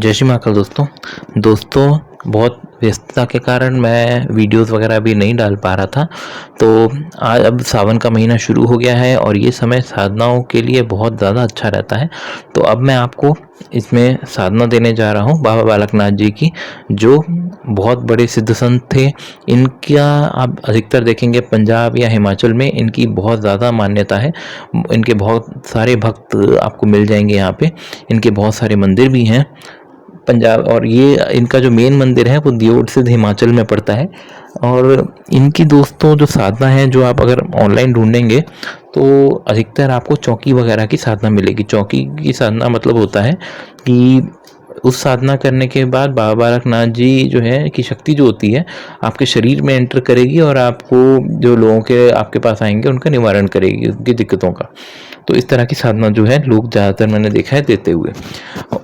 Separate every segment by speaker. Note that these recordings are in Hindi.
Speaker 1: जय श्री महाकाल दोस्तों बहुत व्यस्तता के कारण मैं वीडियोस वगैरह अभी नहीं डाल पा रहा था। तो आज अब सावन का महीना शुरू हो गया है और ये समय साधनाओं के लिए बहुत ज़्यादा अच्छा रहता है। तो अब मैं आपको इसमें साधना देने जा रहा हूँ बाबा बालकनाथ जी की, जो बहुत बड़े सिद्ध संत थे। इनका आप अधिकतर देखेंगे पंजाब या हिमाचल में इनकी बहुत ज़्यादा मान्यता है। इनके बहुत सारे भक्त आपको मिल जाएंगे यहाँ पे। इनके बहुत सारे मंदिर भी हैं पंजाब, और ये इनका जो मेन मंदिर है वो दियोट सिद्ध हिमाचल में पड़ता है। और इनकी दोस्तों जो साधना है, जो आप अगर ऑनलाइन ढूंढेंगे तो अधिकतर आपको चौकी वगैरह की साधना मिलेगी। चौकी की साधना मतलब होता है कि उस साधना करने के बाद बाबा बालकनाथ जी जो है की शक्ति जो होती है आपके शरीर में एंटर करेगी और आपको जो लोगों के आपके पास आएंगे उनका निवारण करेगी, उनकी दिक्कतों का। तो इस तरह की साधना जो है लोग ज़्यादातर मैंने देखा है देते हुए।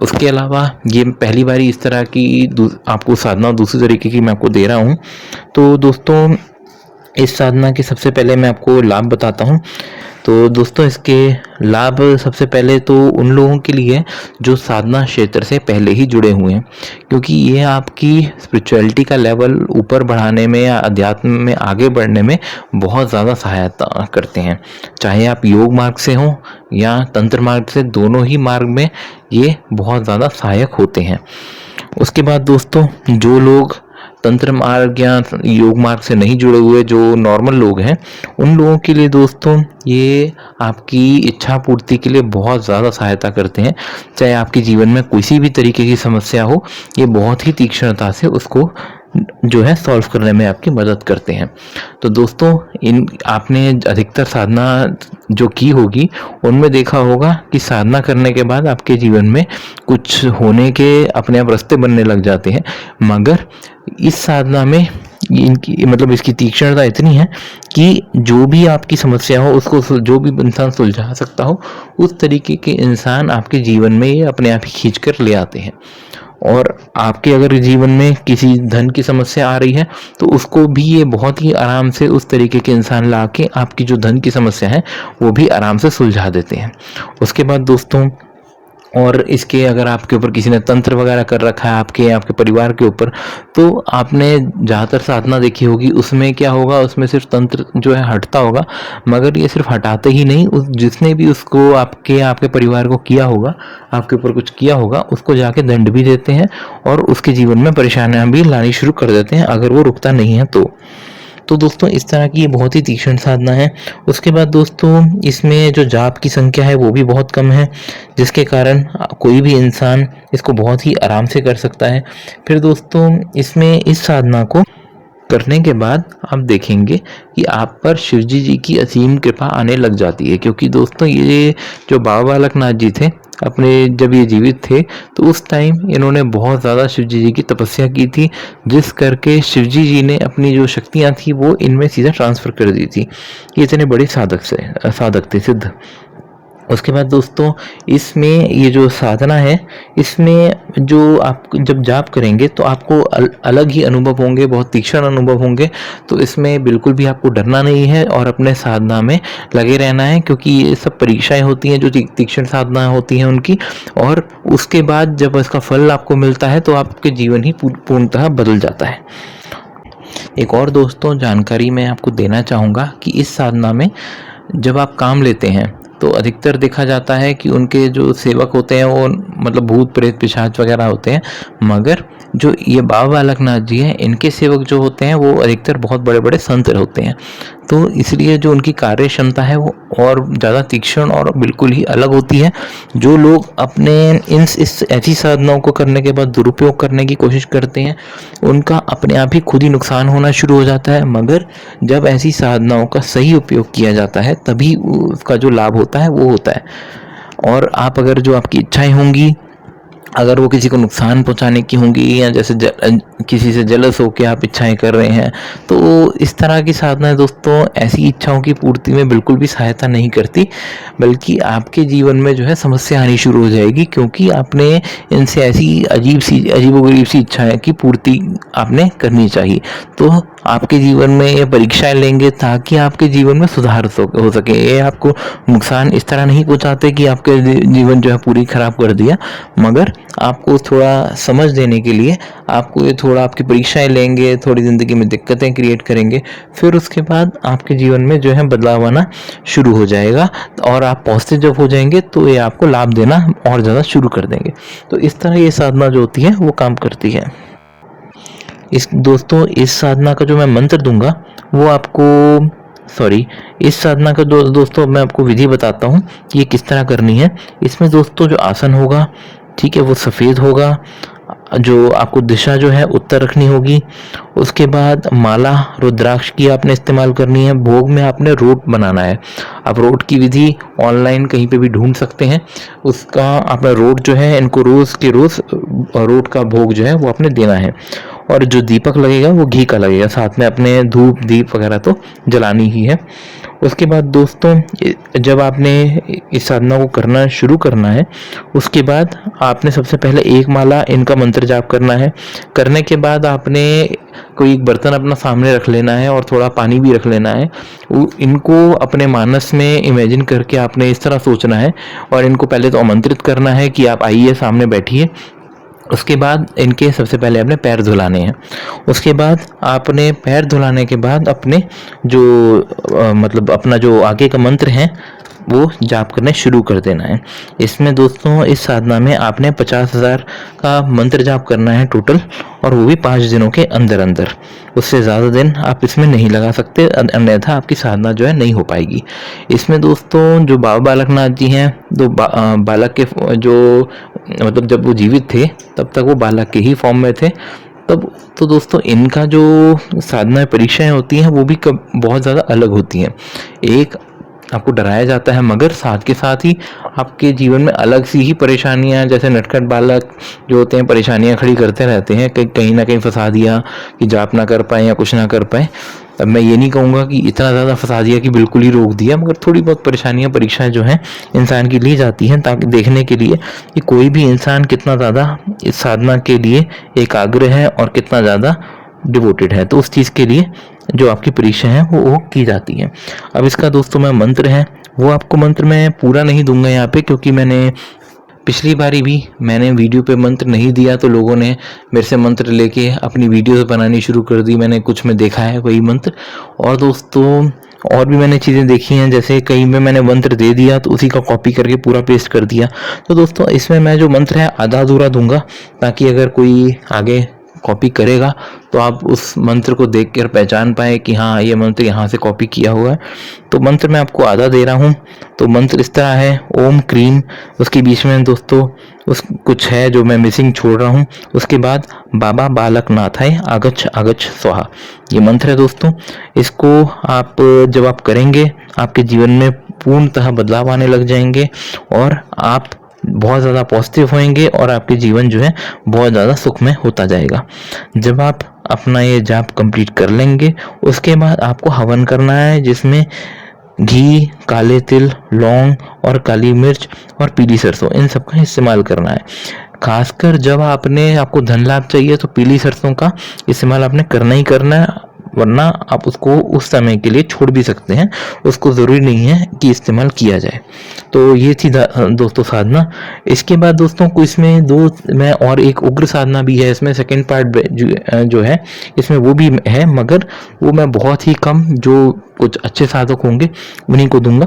Speaker 1: उसके अलावा ये पहली बारी इस तरह की आपको साधना दूसरी तरीके की मैं आपको दे रहा हूँ। तो दोस्तों इस साधना के सबसे पहले मैं आपको लाभ बताता हूँ। तो दोस्तों इसके लाभ सबसे पहले तो उन लोगों के लिए जो साधना क्षेत्र से पहले ही जुड़े हुए हैं, क्योंकि ये आपकी स्पिरिचुअलिटी का लेवल ऊपर बढ़ाने में या अध्यात्म में आगे बढ़ने में बहुत ज़्यादा सहायता करते हैं। चाहे आप योग मार्ग से हो या तंत्र मार्ग से, दोनों ही मार्ग में ये बहुत ज़्यादा सहायक होते हैं। उसके बाद दोस्तों जो लोग तंत्र मार्ग या योग मार्ग से नहीं जुड़े हुए, जो नॉर्मल लोग हैं, उन लोगों के लिए दोस्तों ये आपकी इच्छा पूर्ति के लिए बहुत ज़्यादा सहायता करते हैं। चाहे आपके जीवन में किसी भी तरीके की समस्या हो, ये बहुत ही तीक्ष्णता से उसको जो है सॉल्व करने में आपकी मदद करते हैं। तो दोस्तों इन आपने अधिकतर साधना जो की होगी उनमें देखा होगा कि साधना करने के बाद आपके जीवन में कुछ होने के अपने आप रास्ते बनने लग जाते हैं। मगर इस साधना में इनकी मतलब इसकी तीक्ष्णता इतनी है कि जो भी आपकी समस्या हो उसको जो भी इंसान सुलझा सकता हो, उस तरीके के इंसान आपके जीवन में ये अपने आप ही खींच कर ले आते हैं। और आपके अगर जीवन में किसी धन की समस्या आ रही है तो उसको भी ये बहुत ही आराम से उस तरीके के इंसान ला के आपकी जो धन की समस्या है वो भी आराम से सुलझा देते हैं। उसके बाद दोस्तों और इसके अगर आपके ऊपर किसी ने तंत्र वगैरह कर रखा है आपके परिवार के ऊपर, तो आपने ज़्यादातर साधना देखी होगी, उसमें क्या होगा, उसमें सिर्फ तंत्र जो है हटता होगा। मगर ये सिर्फ हटाते ही नहीं, उस जिसने भी उसको आपके परिवार को किया होगा, आपके ऊपर कुछ किया होगा, उसको जाके दंड भी देते हैं और उसके जीवन में परेशानियां भी लानी शुरू कर देते हैं अगर वो रुकता नहीं है तो दोस्तों इस तरह की ये बहुत ही तीक्ष्ण साधना है। उसके बाद दोस्तों इसमें जो जाप की संख्या है वो भी बहुत कम है, जिसके कारण कोई भी इंसान इसको बहुत ही आराम से कर सकता है। फिर दोस्तों इसमें इस साधना को करने के बाद आप देखेंगे कि आप पर शिवजी जी की असीम कृपा आने लग जाती है। क्योंकि दोस्तों ये जो बाबा बालकनाथ जी थे, अपने जब ये जीवित थे तो उस टाइम इन्होंने बहुत ज़्यादा शिवजी जी की तपस्या की थी, जिस करके शिवजी जी ने अपनी जो शक्तियाँ थी वो इनमें सीधा ट्रांसफ़र कर दी थी। ये इतने बड़े साधक थे सिद्ध। उसके बाद दोस्तों इसमें ये जो साधना है, इसमें जो आप जब जाप करेंगे तो आपको अलग ही अनुभव होंगे, बहुत तीक्ष्ण अनुभव होंगे। तो इसमें बिल्कुल भी आपको डरना नहीं है और अपने साधना में लगे रहना है, क्योंकि ये सब परीक्षाएं होती हैं जो तीक्ष्ण साधना होती हैं उनकी। और उसके बाद जब इसका फल आपको मिलता है तो आपके जीवन ही पूर्णतः बदल जाता है। एक और दोस्तों जानकारी मैं आपको देना चाहूँगा कि इस साधना में जब आप काम लेते हैं तो अधिकतर देखा जाता है कि उनके जो सेवक होते हैं वो मतलब भूत प्रेत पिशाच वगैरह होते हैं। मगर जो ये बाबा बालकनाथ जी हैं, इनके सेवक जो होते हैं वो अधिकतर बहुत बड़े बड़े संत होते हैं। तो इसलिए जो उनकी कार्य क्षमता है वो और ज़्यादा तीक्ष्ण और बिल्कुल ही अलग होती है। जो लोग अपने इस ऐसी साधनाओं को करने के बाद दुरुपयोग करने की कोशिश करते हैं, उनका अपने आप ही खुद ही नुकसान होना शुरू हो जाता है। मगर जब ऐसी साधनाओं का सही उपयोग किया जाता है तभी उसका जो लाभ होता है वो होता है। और आप अगर जो आपकी इच्छाएं होंगी, अगर वो किसी को नुकसान पहुंचाने की होंगी या जैसे किसी से जलस होकर आप इच्छाएं कर रहे हैं, तो इस तरह की साधना दोस्तों ऐसी इच्छाओं की पूर्ति में बिल्कुल भी सहायता नहीं करती, बल्कि आपके जीवन में जो है समस्या आनी शुरू हो जाएगी। क्योंकि आपने इनसे ऐसी अजीबोगरीब सी इच्छाएं की पूर्ति आपने करनी चाहिए। तो आपके जीवन में ये परीक्षाएं लेंगे ताकि आपके जीवन में सुधार हो सके। ये आपको नुकसान इस तरह नहीं पहुंचाते कि आपके जीवन जो है पूरी खराब कर दिया, मगर आपको थोड़ा समझ देने के लिए आपको ये थोड़ा आपकी परीक्षाएं लेंगे, थोड़ी ज़िंदगी में दिक्कतें क्रिएट करेंगे, फिर उसके बाद आपके जीवन में जो है बदलाव आना शुरू हो जाएगा और आप पॉजिटिव जब हो जाएंगे तो ये आपको लाभ देना और ज़्यादा शुरू कर देंगे। तो इस तरह ये साधना जो होती है वो काम करती है। दोस्तों इस साधना का जो मैं मंत्र दूंगा वो आपको इस साधना का दोस्तों मैं आपको विधि बताता हूँ कि ये किस तरह करनी है। इसमें दोस्तों जो आसन होगा, ठीक है, वो सफ़ेद होगा, जो आपको दिशा जो है उत्तर रखनी होगी। उसके बाद माला रुद्राक्ष की आपने इस्तेमाल करनी है। भोग में आपने रोट बनाना है। आप रोट की विधि ऑनलाइन कहीं पे भी ढूंढ सकते हैं। उसका आपका रोट जो है, इनको रोज़ के रोज़ रोट का भोग जो है वो आपने देना है। और जो दीपक लगेगा वो घी का लगेगा, साथ में अपने धूप दीप वगैरह तो जलानी ही है। उसके बाद दोस्तों जब आपने इस साधना को करना शुरू करना है, उसके बाद आपने सबसे पहले एक माला इनका मंत्र जाप करना है। करने के बाद आपने कोई एक बर्तन अपना सामने रख लेना है और थोड़ा पानी भी रख लेना है। इनको अपने मानस में इमेजिन करके आपने इस तरह सोचना है और इनको पहले तो आमंत्रित करना है कि आप आइए, सामने बैठिए। उसके बाद इनके सबसे पहले आपने पैर धुलाने हैं। उसके बाद आपने पैर धुलाने के बाद अपने जो मतलब अपना जो आगे का मंत्र है वो जाप करने शुरू कर देना है। इसमें दोस्तों इस साधना में आपने 50,000 का मंत्र जाप करना है टोटल, और वो भी 5 दिनों के अंदर अंदर। उससे ज़्यादा दिन आप इसमें नहीं लगा सकते, अन्यथा आपकी साधना जो है नहीं हो पाएगी। इसमें दोस्तों जो बाबा बालकनाथ जी हैं, तो बालक के जो मतलब जब वो जीवित थे तब तक वो बालक के ही फॉर्म में थे तब। तो दोस्तों इनका जो साधना परीक्षाएं होती हैं वो भी बहुत ज़्यादा अलग होती हैं। एक आपको डराया जाता है, मगर साथ के साथ ही आपके जीवन में अलग सी ही परेशानियां, जैसे नटखट बालक जो होते हैं परेशानियां खड़ी करते रहते हैं, कहीं ना कहीं फंसा दिया कि जाप ना कर पाए या कुछ ना कर पाए। अब मैं ये नहीं कहूँगा कि इतना ज़्यादा फंसा दिया कि बिल्कुल ही रोक दिया, मगर थोड़ी बहुत परेशानियां परीक्षाएं जो हैं इंसान की ली जाती हैं, ताकि देखने के लिए कि कोई भी इंसान कितना ज़्यादा इस साधना के लिए एकाग्र है और कितना ज़्यादा डिवोटेड है। तो उस चीज़ के लिए जो आपकी परीक्षा है वो की जाती है। अब इसका दोस्तों मैं मंत्र है वो आपको मंत्र मैं पूरा नहीं दूंगा यहाँ पे, क्योंकि मैंने पिछली बारी भी मैंने वीडियो पे मंत्र नहीं दिया तो लोगों ने मेरे से मंत्र लेके अपनी वीडियोस बनानी शुरू कर दी। मैंने कुछ में देखा है वही मंत्र, और दोस्तों और भी मैंने चीज़ें देखी हैं, जैसे कहीं में मैंने मंत्र दे दिया तो उसी का कॉपी करके पूरा पेस्ट कर दिया। तो दोस्तों इसमें मैं जो मंत्र है आधा अधूरा दूंगा, ताकि अगर कोई आगे कॉपी करेगा तो आप उस मंत्र को देखकर पहचान पाए कि हाँ ये मंत्र यहाँ से कॉपी किया हुआ है। तो मंत्र मैं आपको आधा दे रहा हूँ। तो मंत्र इस तरह है, ओम क्रीम, उसके बीच में दोस्तों उस कुछ है जो मैं मिसिंग छोड़ रहा हूँ। उसके बाद बाबा बालकनाथाय आगच्छ आगच्छ स्वाहा, ये मंत्र है दोस्तों। इसको आप जब आप करेंगे आपके जीवन में पूर्णतः बदलाव आने लग जाएंगे और आप बहुत ज़्यादा पॉजिटिव होंगे और आपके जीवन जो है बहुत ज़्यादा सुखमय होता जाएगा। जब आप अपना ये जाप कंप्लीट कर लेंगे उसके बाद आपको हवन करना है, जिसमें घी, काले तिल, लौंग और काली मिर्च और पीली सरसों, इन सब का इस्तेमाल करना है। खासकर जब आपको धन लाभ चाहिए तो पीली सरसों का इस्तेमाल आपने करना ही करना है, वरना आप उसको उस समय के लिए छोड़ भी सकते हैं, उसको ज़रूरी नहीं है कि इस्तेमाल किया जाए। तो ये थी दोस्तों साधना। इसके बाद दोस्तों को इसमें मैं और एक उग्र साधना भी है, इसमें सेकंड पार्ट जो है इसमें वो भी है, मगर वो मैं बहुत ही कम जो कुछ अच्छे साधक होंगे उन्हीं को दूंगा।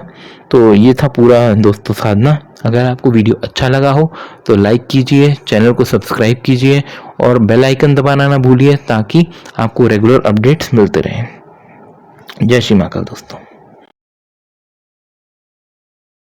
Speaker 1: तो ये था पूरा दोस्तों साधना। अगर आपको वीडियो अच्छा लगा हो तो लाइक कीजिए, चैनल को सब्सक्राइब कीजिए और बेल आइकन दबाना ना भूलिए, ताकि आपको रेगुलर अपडेट्स मिलते रहें। जय श्री महाकाल दोस्तों।